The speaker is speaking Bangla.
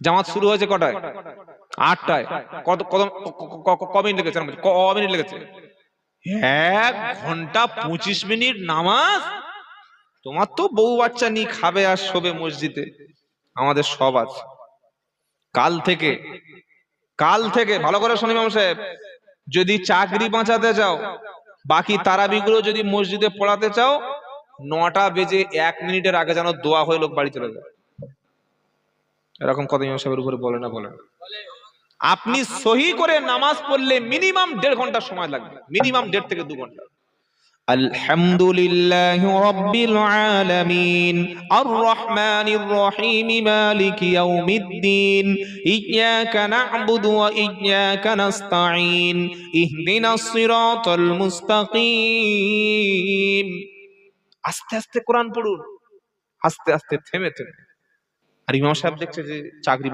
জামাত শুরু হয়েছে কটায়? 8টায়। কত কত ক মিনিট লেগেছে? ক মিনিট লেগেছে? 1 ঘন্টা 25 মিনিট নামাজ। তোমার তো বউ বাচ্চা নিয়ে খাবে আর শোবে মসজিদে, আমাদের সব আছে। কাল থেকে ভালো করে শুনি ইমাম সাহেব, যদি চাকরি বাঁচাতে চাও, বাকি তারাবিগুলো যদি মসজিদে পড়াতে চাও, 9টা বেজে 1 মিনিটের আগে যেন দোয়া হয়ে লোক বাড়ি চলে যায়। এরকম কথা ইমাম সাহেবের উপরে বলে না? বলে। আপনি সহি করে নামাজ পড়লে মিনিমাম 1.5 ঘন্টা সময় লাগবে, মিনিমাম 1.5 থেকে 2 ঘন্টা। আলহামদুলিল্লাহি রাব্বিল আলামিন আর রহমানির রহিম মালিকি ইয়াউমিদ্দিন ইয়াকা না'বুদু ওয়া ইয়াকা নাস্তাঈন ইহদিনাস সিরাতাল মুস্তাকিম। আস্তে আস্তে কোরআন পড়ুন, আস্তে আস্তে থেমে থেমে। আর ইমাম সাহেব দেখছে যে চাকরি